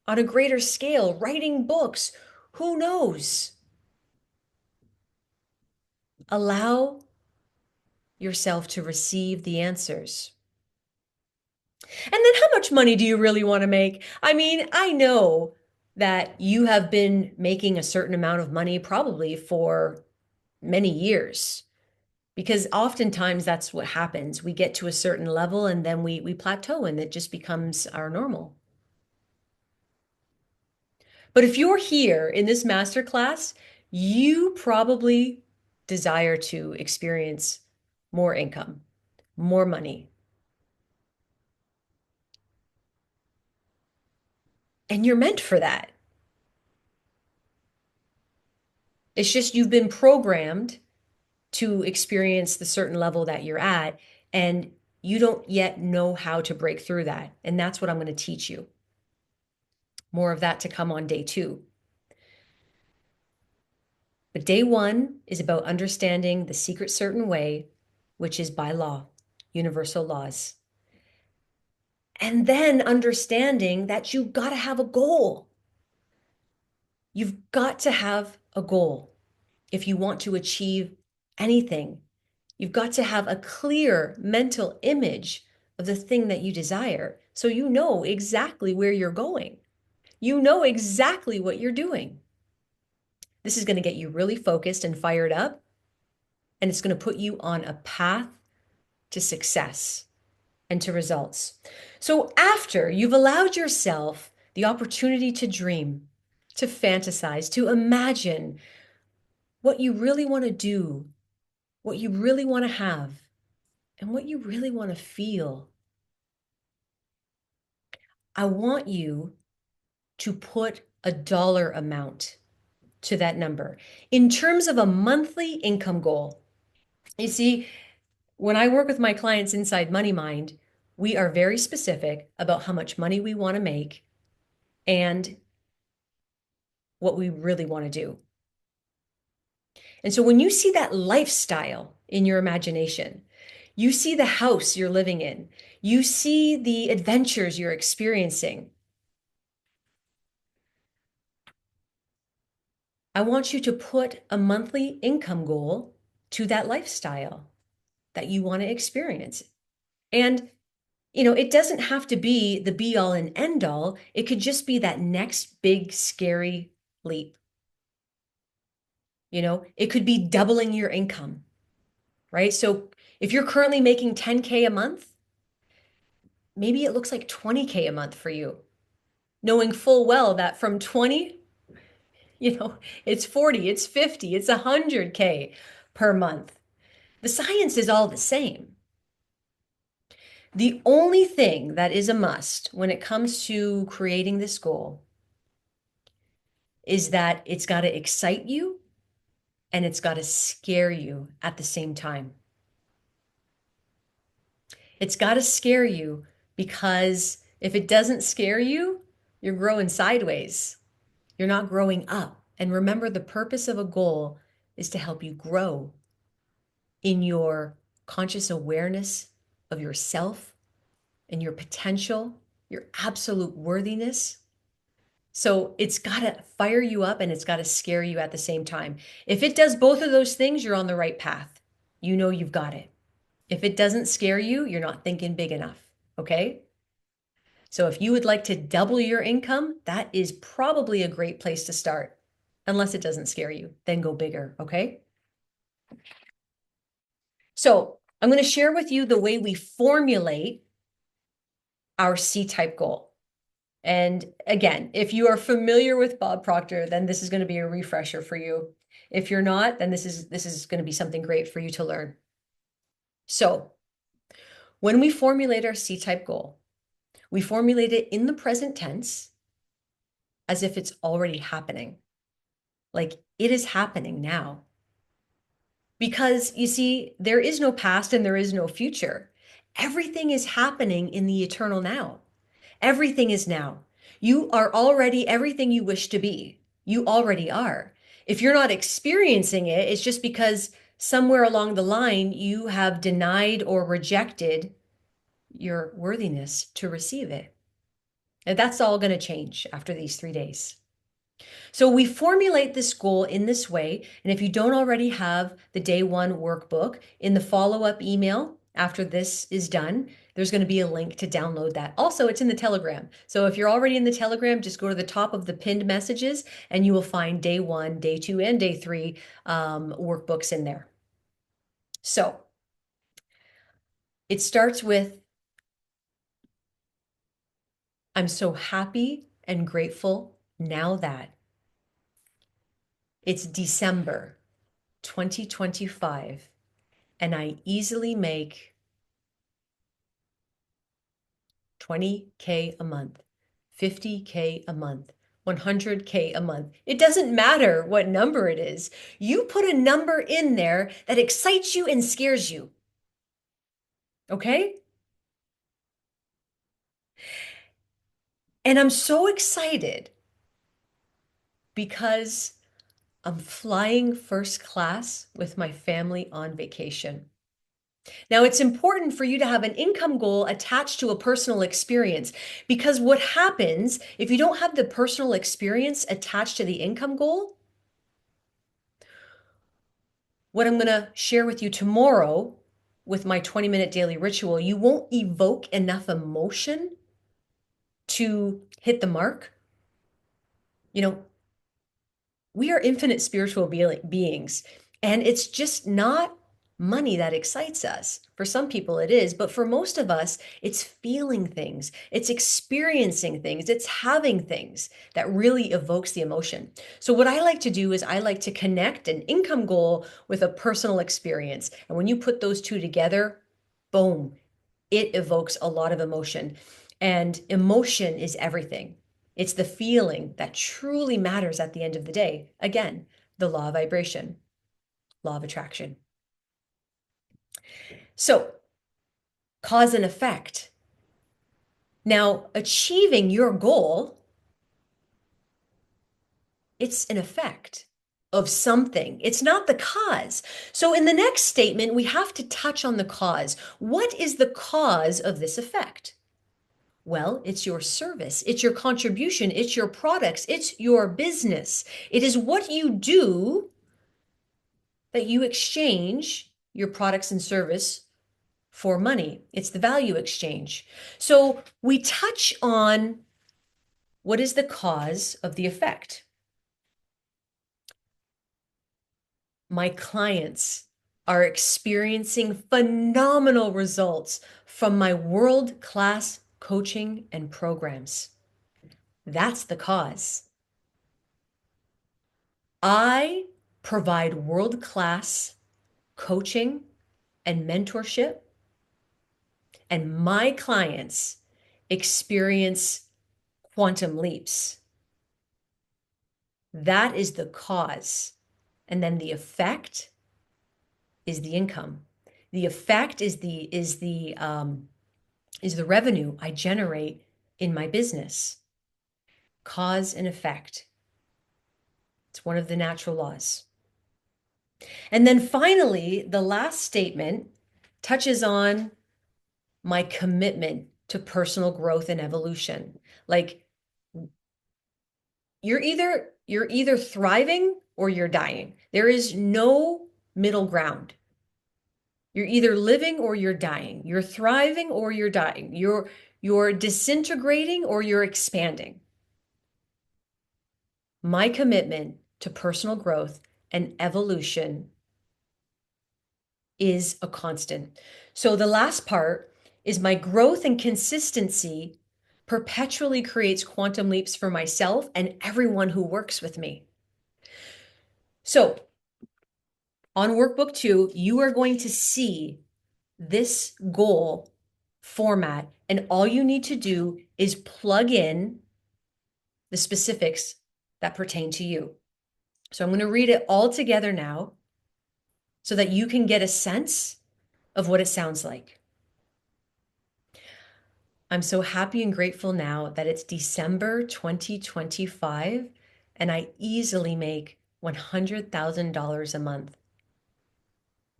on a greater scale, writing books, who knows? Allow yourself to receive the answers. And then how much money do you really want to make? I mean, I know that you have been making a certain amount of money probably for many years, because oftentimes that's what happens. We get to a certain level and then we plateau and it just becomes our normal. But if you're here in this masterclass, you probably desire to experience more income, more money. And you're meant for that. It's just you've been programmed to experience the certain level that you're at, and you don't yet know how to break through that. And that's what I'm going to teach you. More of that to come on day 2. But day 1 is about understanding the secret certain way, which is by law, universal laws. And then understanding that you've got to have a goal. You've got to have a goal if you want to achieve anything. You've got to have a clear mental image of the thing that you desire, so you know exactly where you're going. You know exactly what you're doing. This is going to get you really focused and fired up, and it's going to put you on a path to success and to results. So after you've allowed yourself the opportunity to dream, to fantasize, to imagine what you really want to do, what you really want to have, and what you really want to feel, I want you to put a dollar amount to that number in terms of a monthly income goal. You see, When I work with my clients inside Money Mind, we are very specific about how much money we want to make and what we really want to do. And so when you see that lifestyle in your imagination, you see the house you're living in, you see the adventures you're experiencing. I want you to put a monthly income goal to that lifestyle that you want to experience. And, it doesn't have to be the be all and end all. It could just be that next big, scary leap. It could be doubling your income, right? So if you're currently making 10K a month, maybe it looks like 20K a month for you, knowing full well that from 20, it's 40, it's 50, it's 100K per month. The science is all the same. The only thing that is a must when it comes to creating this goal is that it's got to excite you and it's got to scare you at the same time. It's got to scare you because if it doesn't scare you, you're growing sideways. You're not growing up. And remember, the purpose of a goal is to help you grow in your conscious awareness of yourself and your potential, your absolute worthiness. So it's got to fire you up and it's got to scare you at the same time. If it does both of those things, you're on the right path. You know you've got it. If it doesn't scare you, you're not thinking big enough. Okay? So if you would like to double your income, that is probably a great place to start. Unless it doesn't scare you, then go bigger. Okay? So I'm going to share with you the way we formulate our C-type goal. And again, if you are familiar with Bob Proctor, then this is going to be a refresher for you. If you're not, then this is going to be something great for you to learn. So when we formulate our C-type goal, we formulate it in the present tense as if it's already happening. Like it is happening now. Because you see, there is no past and there is no future. Everything is happening in the eternal now. Everything is now. You are already everything you wish to be. You already are. If you're not experiencing it, it's just because somewhere along the line you have denied or rejected your worthiness to receive it. And that's all going to change after these 3 days. So we formulate this goal in this way. And if you don't already have the day one workbook, in the follow-up email after this is done, there's going to be a link to download that. Also, it's in the Telegram. So if you're already in the Telegram, just go to the top of the pinned messages and you will find day one, day two, and day three workbooks in there. So it starts with, I'm so happy and grateful now that it's December 2025 and I easily make 20K a month, 50K a month, 100K a month. It doesn't matter what number it is. You put a number in there that excites you and scares you. Okay? And I'm so excited because I'm flying first class with my family on vacation. Now, it's important for you to have an income goal attached to a personal experience because what happens if you don't have the personal experience attached to the income goal, what I'm going to share with you tomorrow with my 20-minute daily ritual, you won't evoke enough emotion to hit the mark. We are infinite spiritual beings, and it's just not money that excites us. For some people, it is, but for most of us, it's feeling things, it's experiencing things, it's having things that really evokes the emotion. So, what I like to do is I like to connect an income goal with a personal experience. And when you put those two together, boom, it evokes a lot of emotion. And emotion is everything. It's the feeling that truly matters at the end of the day. Again, the law of vibration, law of attraction. So, cause and effect. Now, achieving your goal, it's an effect of something. It's not the cause. So, in the next statement, we have to touch on the cause. What is the cause of this effect? Well, it's your service, it's your contribution, it's your products, it's your business. It is what you do that you exchange your products and service for money. It's the value exchange. So we touch on what is the cause of the effect. My clients are experiencing phenomenal results from my world-class coaching and programs. That's the cause. I provide world-class coaching and mentorship, and my clients experience quantum leaps. That is the cause. And then the effect is the income. The effect is the revenue I generate in my business. Cause and effect. It's one of the natural laws. And then finally, the last statement touches on my commitment to personal growth and evolution. Like you're either thriving or you're dying. There is no middle ground. You're either living or you're dying. You're thriving or you're dying. You're disintegrating or you're expanding. My commitment to personal growth and evolution is a constant. So the last part is my growth and consistency perpetually creates quantum leaps for myself and everyone who works with me. So on workbook 2, you are going to see this goal format, and all you need to do is plug in the specifics that pertain to you. So I'm going to read it all together now so that you can get a sense of what it sounds like. I'm so happy and grateful now that it's December 2025 and I easily make $100,000 a month.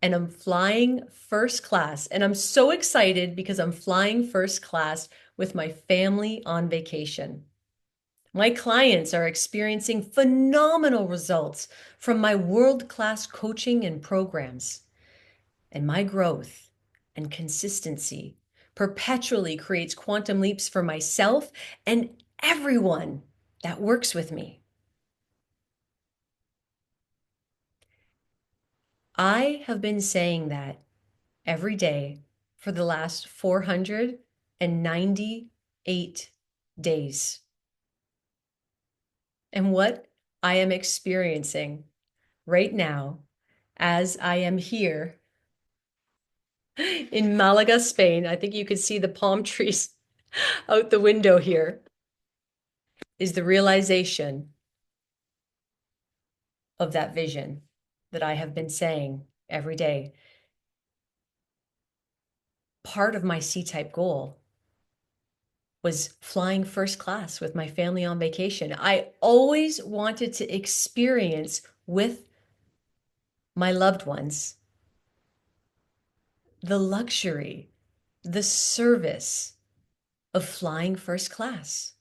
And I'm flying first class. And I'm so excited because I'm flying first class with my family on vacation. My clients are experiencing phenomenal results from my world-class coaching and programs. And my growth and consistency perpetually creates quantum leaps for myself and everyone that works with me. I have been saying that every day for the last 498 days. And what I am experiencing right now, as I am here in Malaga, Spain, I think you could see the palm trees out the window here, is the realization of that vision that I have been saying every day. Part of my C-type goal was flying first class with my family on vacation. I always wanted to experience with my loved ones the luxury, the service of flying first class.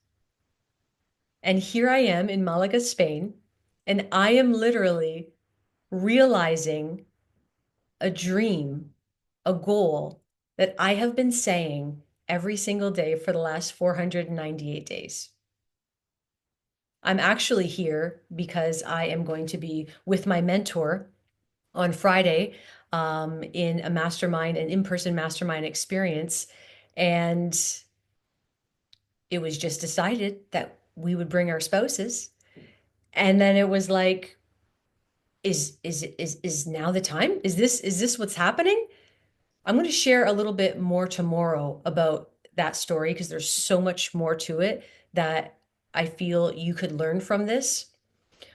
And here I am in Malaga, Spain, and I am literally realizing a dream, a goal that I have been saying every single day for the last 498 days. I'm actually here because I am going to be with my mentor on Friday in a mastermind, an in-person mastermind experience. And it was just decided that we would bring our spouses. And then it was like, is now the time? Is this what's happening? I'm going to share a little bit more tomorrow about that story because there's so much more to it that I feel you could learn from this.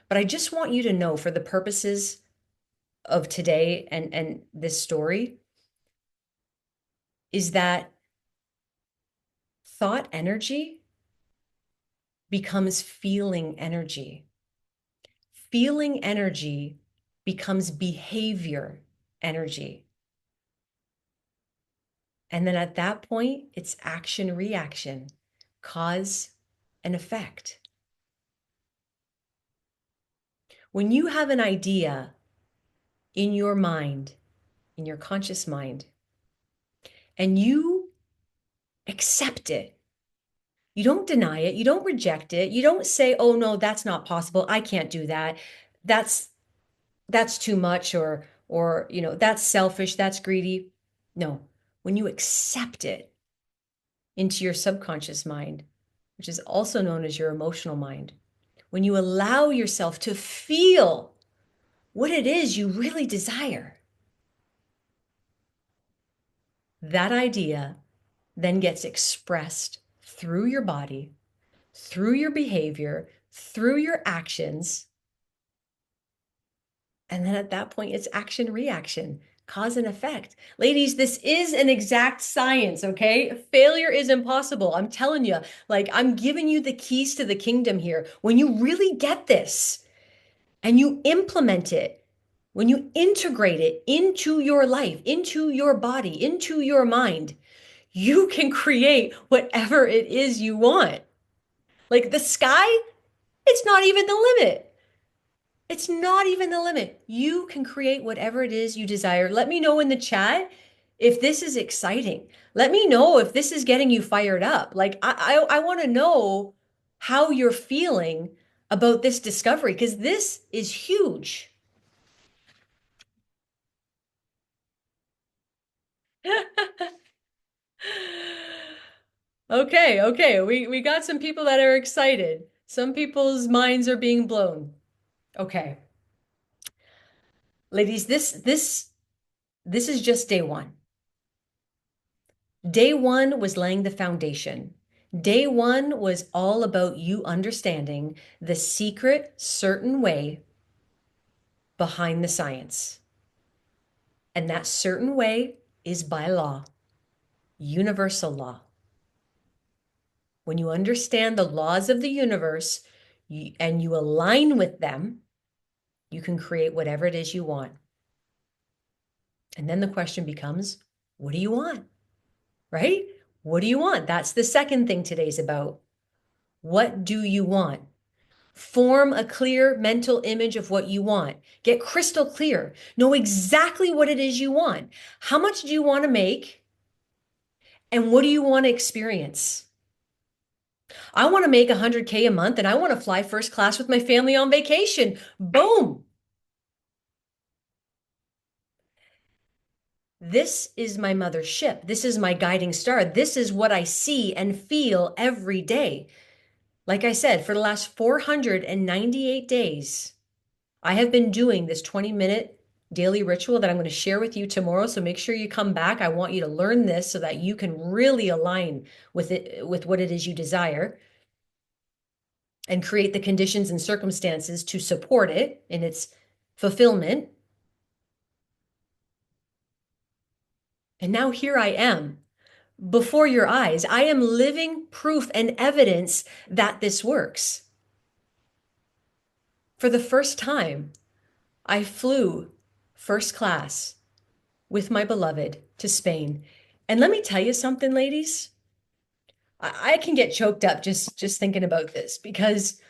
But I just want you to know, for the purposes of today and this story, is that thought energy becomes feeling energy. Feeling energy becomes behavior energy. And then at that point, it's action reaction, cause and effect. When you have an idea in your mind, in your conscious mind, and you accept it, you don't deny it, you don't reject it, you don't say, oh no, that's not possible, I can't do that, that's too much, or that's selfish, that's greedy. No, when you accept it into your subconscious mind, which is also known as your emotional mind, when you allow yourself to feel what it is you really desire, that idea then gets expressed through your body, through your behavior, through your actions. And then at that point, it's action reaction, cause and effect. Ladies, this is an exact science, okay? Failure is impossible. I'm telling you, like, I'm giving you the keys to the kingdom here. When you really get this and you implement it, when you integrate it into your life, into your body, into your mind, you can create whatever it is you want. Like the sky, it's not even the limit. It's not even the limit. You can create whatever it is you desire. Let me know in the chat if this is exciting. Let me know if this is getting you fired up. Like I want to know how you're feeling about this discovery because this is huge. Okay, okay. We got some people that are excited. Some people's minds are being blown. Okay. Ladies, this is just day one. Day one was laying the foundation. Day one was all about you understanding the secret, certain way behind the science. And that certain way is by law, universal law. When you understand the laws of the universe and you align with them, you can create whatever it is you want. And then the question becomes, what do you want? Right? What do you want? That's the second thing today's about. What do you want? Form a clear mental image of what you want. Get crystal clear. Know exactly what it is you want. How much do you want to make? And what do you want to experience? I want to make 100K a month and I want to fly first class with my family on vacation. Boom. This is my mothership. This is my guiding star. This is what I see and feel every day. Like I said, for the last 498 days, I have been doing this 20-minute daily ritual that I'm going to share with you tomorrow. So make sure you come back. I want you to learn this so that you can really align with it, with what it is you desire, and create the conditions and circumstances to support it in its fulfillment. And now here I am before your eyes. I am living proof and evidence that this works. For the first time, I flew first class with my beloved to Spain. And let me tell you something, ladies. I can get choked up just thinking about this because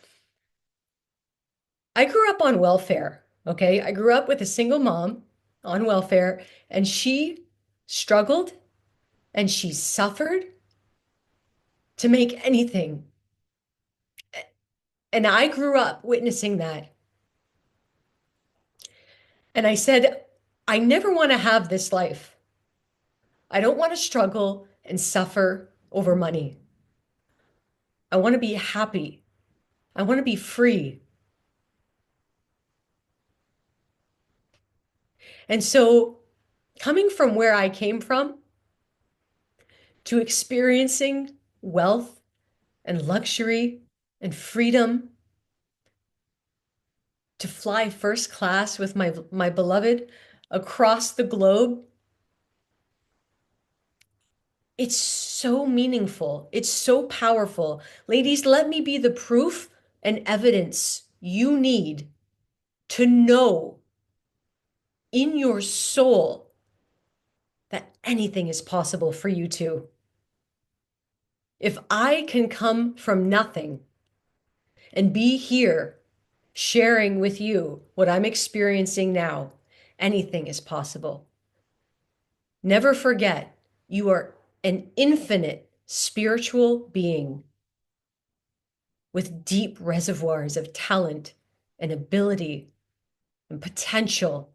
I grew up on welfare. Okay. I grew up with a single mom on welfare, and she struggled and she suffered to make anything. And I grew up witnessing that. And I said, I never want to have this life. I don't want to struggle and suffer over money. I want to be happy. I want to be free. And so, coming from where I came from to experiencing wealth and luxury and freedom, to fly first class with my beloved across the globe, It's so meaningful. It's so powerful. Ladies, let me be the proof and evidence you need to know in your soul that anything is possible for you too. If I can come from nothing and be here sharing with you what I'm experiencing now, anything is possible. Never forget, you are an infinite spiritual being with deep reservoirs of talent and ability and potential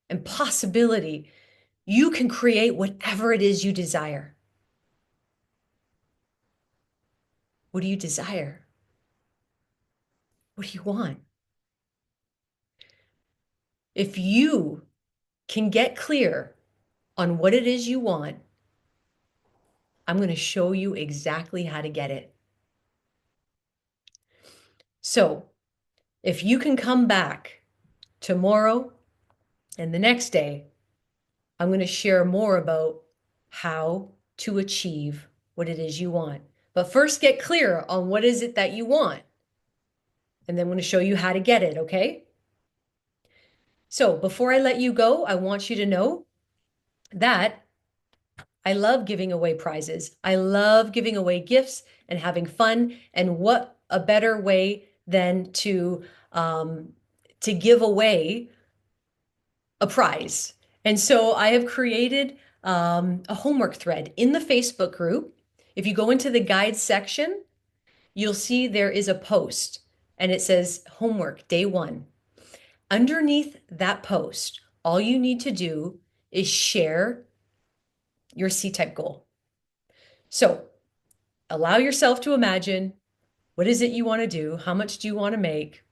and possibility. You can create whatever it is you desire. What do you desire? What do you want? If you can get clear on what it is you want, I'm going to show you exactly how to get it. So, if you can come back tomorrow and the next day, I'm going to share more about how to achieve what it is you want. But first, get clear on what is it that you want. And then I'm going to show you how to get it, okay? So before I let you go, I want you to know that I love giving away prizes. I love giving away gifts and having fun. And what a better way than to give away a prize. And so I have created a homework thread in the Facebook group. If you go into the guide section, you'll see there is a post and it says homework day 1. Underneath that post, all you need to do is share your C-type goal. So allow yourself to imagine, what is it you want to do? How much do you want to make?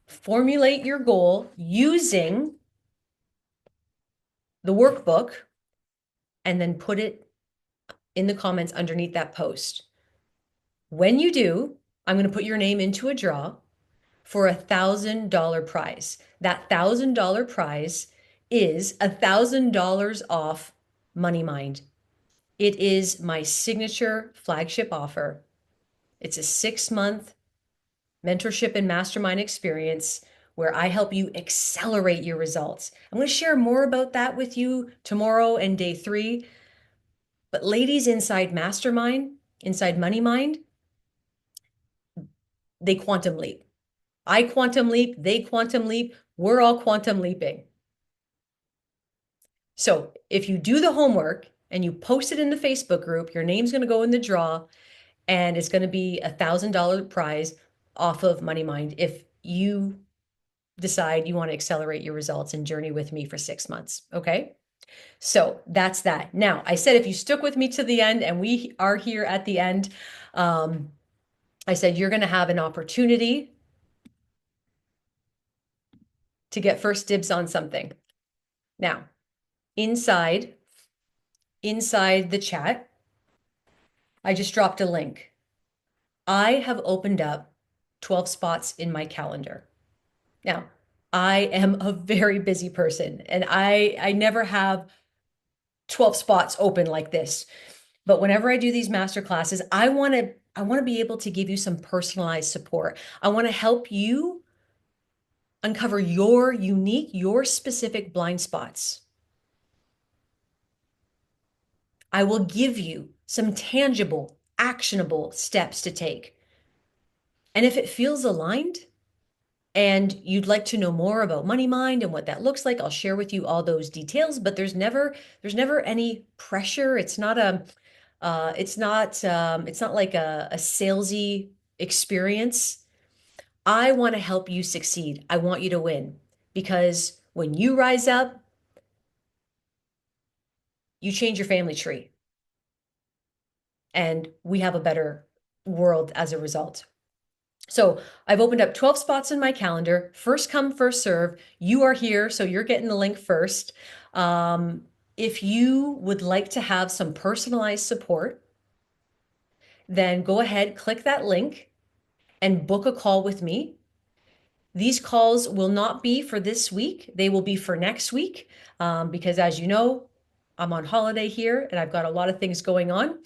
Formulate your goal using the workbook and then put it in the comments underneath that post. When you do, I'm going to put your name into a draw for $1,000 prize. That $1,000 prize is $1,000 off Money Mind. It is my signature flagship offer. It's a 6-month mentorship and mastermind experience where I help you accelerate your results. I'm going to share more about that with you tomorrow and day 3. But ladies inside Mastermind, inside Money Mind, they quantum leap. I quantum leap, they quantum leap, we're all quantum leaping. So if you do the homework and you post it in the Facebook group, your name's going to go in the draw and it's going to be $1,000 prize off of Money Mind if you decide you want to accelerate your results and journey with me for 6 months. Okay. So that's that. Now, I said if you stuck with me to the end, and we are here at the end, I said you're going to have an opportunity to get first dibs on something. Now, inside the chat, I just dropped a link. I have opened up 12 spots in my calendar. Now, I am a very busy person and I never have 12 spots open like this. But whenever I do these master classes, I want to be able to give you some personalized support. I want to help you uncover your unique, your specific blind spots. I will give you some tangible, actionable steps to take. And if it feels aligned and you'd like to know more about Money Mind and what that looks like, I'll share with you all those details, but there's never any pressure. It's not like a salesy experience. I want to help you succeed. I want you to win because when you rise up, you change your family tree and we have a better world as a result. So I've opened up 12 spots in my calendar. First come, first serve. You are here, so you're getting the link first. If you would like to have some personalized support, then go ahead, click that link and book a call with me. These calls will not be for this week. They will be for next week because as you know, I'm on holiday here and I've got a lot of things going on,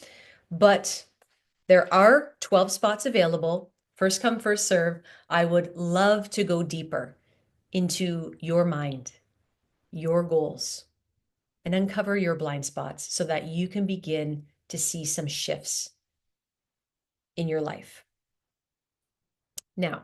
but there are 12 spots available. First come, first serve. I would love to go deeper into your mind, your goals, and uncover your blind spots so that you can begin to see some shifts in your life. Now,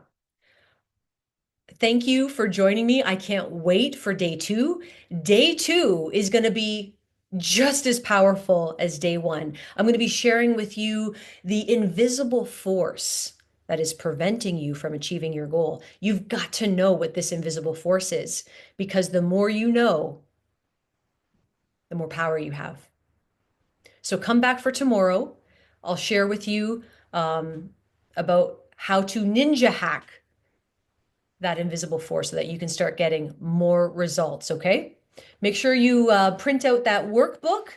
thank you for joining me. I can't wait for day two. Day two is going to be just as powerful as day one. I'm going to be sharing with you the invisible force that is preventing you from achieving your goal. You've got to know what this invisible force is, because the more you know, the more power you have. So come back for tomorrow. I'll share with you about how to ninja hack that invisible force so that you can start getting more results, okay? Make sure you print out that workbook.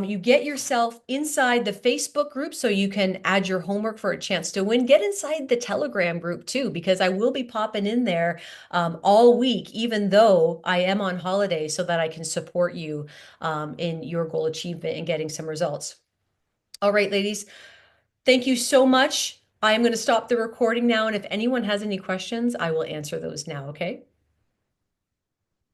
You get yourself inside the Facebook group so you can add your homework for a chance to win. Get inside the Telegram group too, because I will be popping in there all week, even though I am on holiday, so that I can support you in your goal achievement and getting some results. All right, ladies, thank you so much. I am going to stop the recording now, and if anyone has any questions, I will answer those now, okay?